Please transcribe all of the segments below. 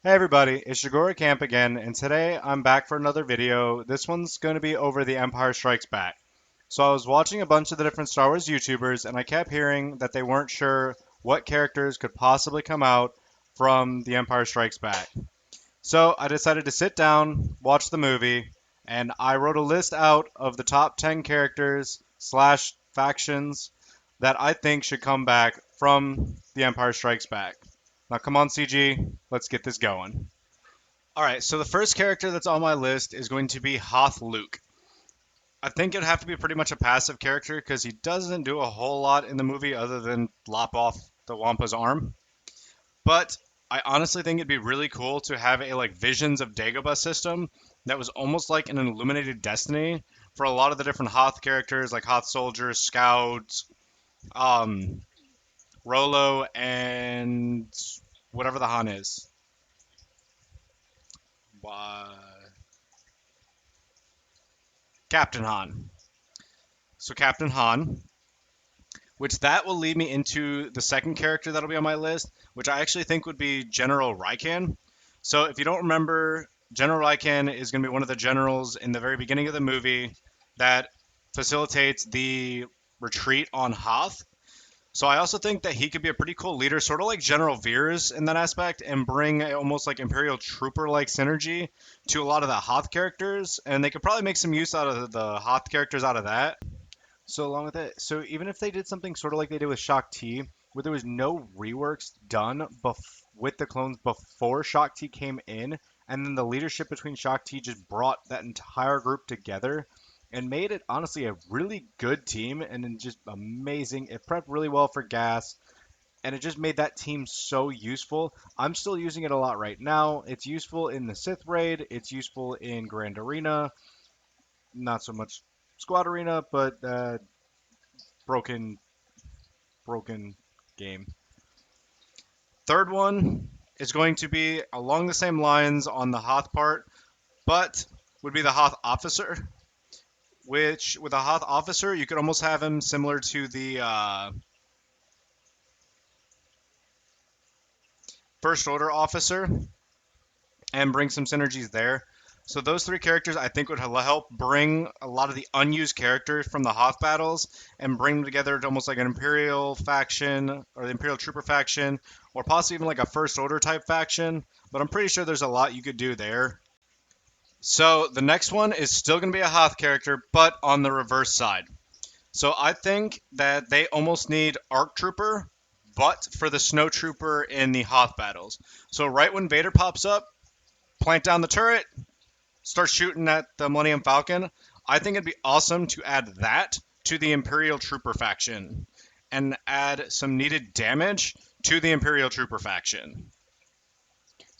Hey everybody, it's swgoh Camp again, and today I'm back for another video. This one's going to be over The Empire Strikes Back. So I was watching a bunch of the different Star Wars YouTubers, and I kept hearing that they weren't sure what characters could possibly come out from The Empire Strikes Back. So I decided to sit down, watch the movie, and I wrote a list out of the top 10 characters slash factions that I think should come back from The Empire Strikes Back. Now come on, CG, let's get this going. All right, so the first character that's on my list is going to be Hoth Luke. I think it'd have to be pretty much a passive character because he doesn't do a whole lot in the movie other than lop off the Wampa's arm. But I honestly think it'd be really cool to have a like Visions of Dagobah system that was almost like an illuminated destiny for a lot of the different Hoth characters like Hoth soldiers, scouts, um, Rolo, and whatever the Han is. Uh, Captain Han. So Captain Han, which that will lead me into the second character that'll be on my list, which I actually think would be General Riken. So if you don't remember, General Riken is going to be one of the generals in the very beginning of the movie that facilitates the retreat on Hoth. So I also think that he could be a pretty cool leader, sort of like General Veers in that aspect, and bring almost like Imperial Trooper-like synergy to a lot of the Hoth characters, and they could probably make some use out of the Hoth characters out of that. So along with it, so even if they did something sort of like they did with Shock T, where there was no reworks done with the clones before Shock T came in, and then the leadership between Shock T just brought that entire group together and made it honestly a really good team and then just amazing. It prepped really well for gas, and it just made that team so useful. I'm still using it a lot right now. It's useful in the Sith Raid, it's useful in Grand Arena, not so much Squad Arena, but broken broken game. Third one is going to be along the same lines on the Hoth part, but would be the Hoth officer. Which with a Hoth officer, you could almost have him similar to the First Order officer, and bring some synergies there. So those three characters I think would help bring a lot of the unused characters from the Hoth battles and bring them together to almost like an Imperial faction or the Imperial Trooper faction or possibly even like a First Order type faction. But I'm pretty sure there's a lot you could do there. So the next one is still going to be a Hoth character, but on the reverse side. So I think that they almost need Arc Trooper, but for the Snow Trooper in the Hoth battles. So right when Vader pops up, plant down the turret, start shooting at the Millennium Falcon. I think it'd be awesome to add that to the Imperial Trooper faction and add some needed damage to the Imperial Trooper faction.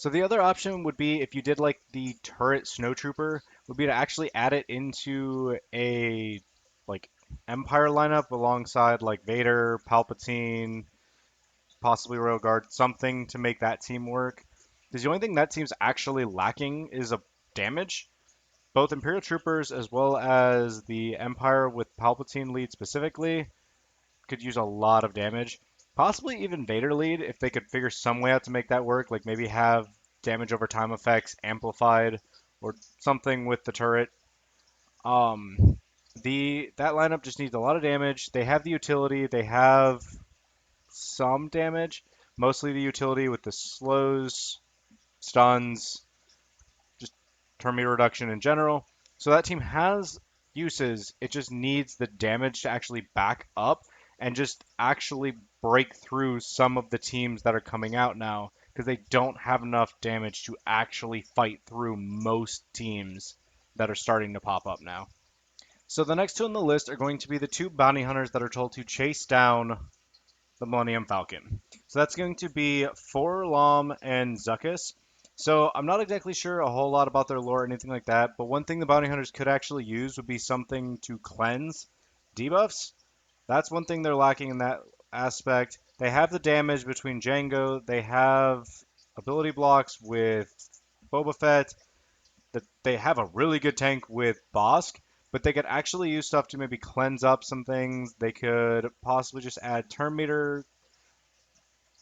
So the other option would be if you did like the turret snowtrooper, would be to actually add it into a like Empire lineup alongside like Vader, Palpatine, possibly Royal Guard, something to make that team work. Because the only thing that team's actually lacking is a damage. Both Imperial Troopers as well as the Empire with Palpatine lead specifically could use a lot of damage. Possibly even Vader lead if they could figure some way out to make that work, like maybe have damage over time effects amplified or something with the turret. Um, the that lineup just needs a lot of damage. They have the utility, they have some damage, mostly the utility with the slows, stuns, just turn meter reduction in general. So that team has uses. It just needs the damage to actually back up and just actually break through some of the teams that are coming out now because they don't have enough damage to actually fight through most teams that are starting to pop up now. So the next two on the list are going to be the two bounty hunters that are told to chase down the Millennium Falcon. So that's going to be Forlom and Zuckuss. So I'm not exactly sure a whole lot about their lore or anything like that, but one thing the bounty hunters could actually use would be something to cleanse debuffs. That's one thing they're lacking in that aspect. They have the damage between Django. They have ability blocks with Boba Fett. That they have a really good tank with Bosk, but they could actually use stuff to maybe cleanse up some things. They could possibly just add turn meter,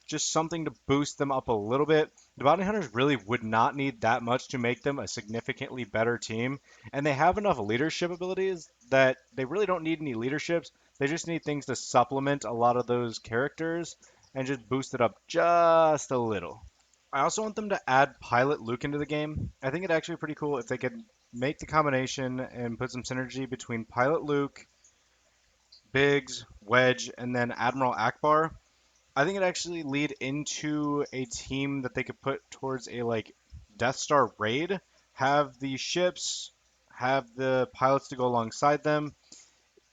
just something to boost them up a little bit. The bounty hunters really would not need that much to make them a significantly better team, and they have enough leadership abilities that they really don't need any leaderships. They just need things to supplement a lot of those characters and just boost it up just a little. I also want them to add Pilot Luke into the game. I think it'd actually be pretty cool if they could make the combination and put some synergy between Pilot Luke, Biggs, Wedge, and then Admiral Akbar. I think it actually lead into a team that they could put towards a like Death Star raid, have the ships, have the pilots to go alongside them.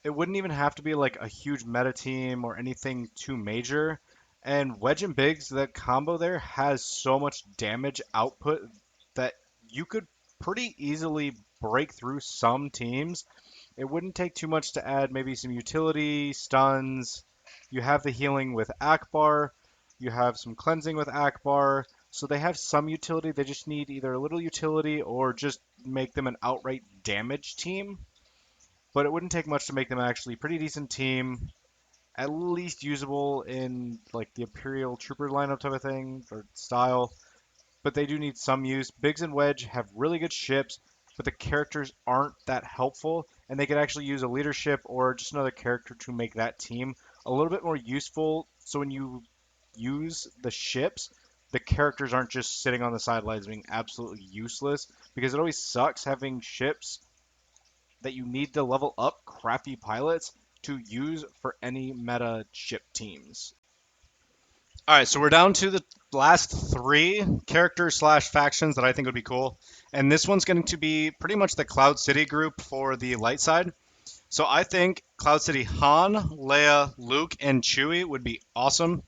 It wouldn't even have to be like a huge meta team or anything too major. And Wedge and Biggs, that combo there has so much damage output that you could pretty easily break through some teams. It wouldn't take too much to add maybe some utility, stuns. You have the healing with Akbar. You have some cleansing with Akbar. So they have some utility. They just need either a little utility or just make them an outright damage team. But it wouldn't take much to make them actually a pretty decent team, at least usable in like the Imperial Trooper lineup type of thing or style, but they do need some use. Biggs and Wedge have really good ships, but the characters aren't that helpful, and they could actually use a leadership or just another character to make that team a little bit more useful. So when you use the ships, the characters aren't just sitting on the sidelines being absolutely useless, because it always sucks having ships that you need to level up crappy pilots to use for any meta ship teams. All right, so we're down to the last three characters slash factions that I think would be cool, and this one's going to be pretty much the Cloud City group for the light side. So I think Cloud City Han, Leia, Luke, and Chewie would be awesome.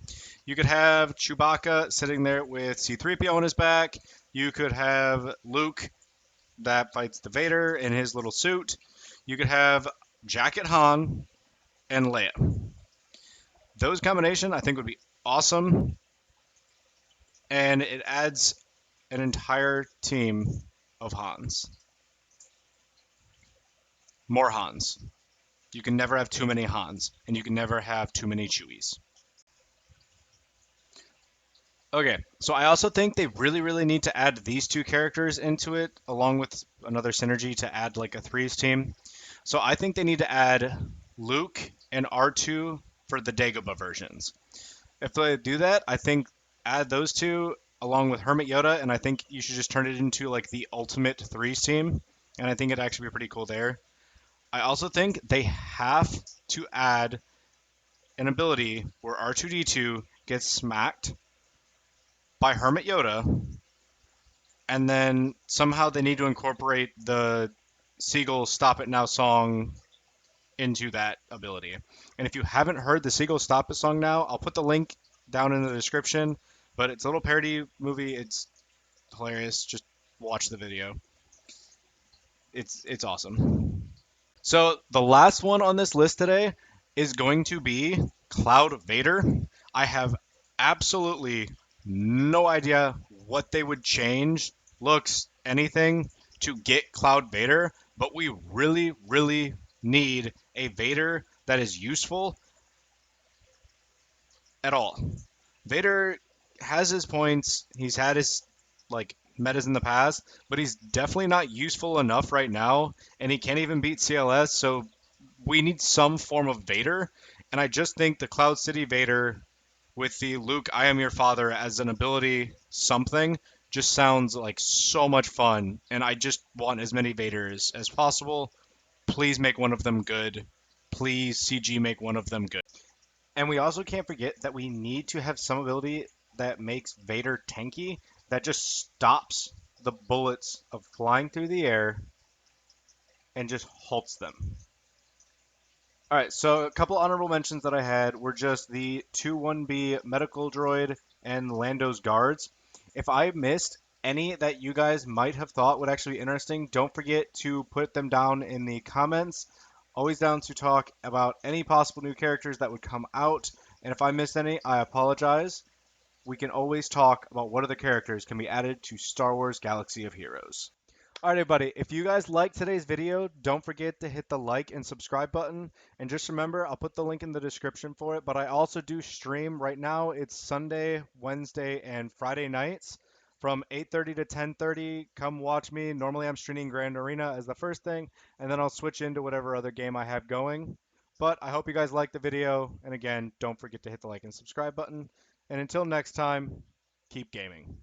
You could have Chewbacca sitting there with C-3PO on his back. You could have Luke that fights the Vader in his little suit. You could have Jacket Han and Leia. Those combination I think would be awesome, and it adds an entire team of Hans. More Hans. You can never have too many Hans, and you can never have too many Chewies. Okay, so I also think they really, really need to add these two characters into it, along with another synergy to add like a threes team. So I think they need to add Luke and R2 for the Dagobah versions. If they do that, I think add those two along with Hermit Yoda, and I think you should just turn it into like the ultimate threes team. And I think it'd actually be pretty cool there. I also think they have to add an ability where R2D2 gets smacked by Hermit Yoda, and then somehow they need to incorporate the Seagull Stop It Now song into that ability. And if you haven't heard the Seagull Stop It song now, I'll put the link down in the description. But it's a little parody movie. It's hilarious. Just watch the video. It's awesome. So the last one on this list today is going to be Cloud Vader. I have absolutely no idea what they would change, looks, anything to get Cloud Vader, but we really, really need a Vader that is useful at all. Vader has his points. He's had his like metas in the past, but he's definitely not useful enough right now, and he can't even beat CLS. So we need some form of Vader, and I just think the Cloud City Vader with the Luke I am your father as an ability something just sounds like so much fun, and I just want as many Vaders as possible. Please make one of them good. Please CG make one of them good. And we also can't forget that we need to have some ability that makes Vader tanky, that just stops the bullets of flying through the air and just halts them. All right, so a couple honorable mentions that I had were just the 2-1B medical droid and Lando's guards. If I missed any that you guys might have thought would actually be interesting, don't forget to put them down in the comments. Always down to talk about any possible new characters that would come out. And if I missed any, I apologize. We can always talk about what other characters can be added to Star Wars Galaxy of Heroes. All right, everybody, if you guys liked today's video, don't forget to hit the like and subscribe button. And just remember, I'll put the link in the description for it, but I also do stream right now. It's Sunday, Wednesday, and Friday nights. from 8:30 to 10:30. Come watch me. Normally I'm streaming Grand Arena as the first thing, and then I'll switch into whatever other game I have going. But I hope you guys liked the video, and again, don't forget to hit the like and subscribe button. And until next time, keep gaming.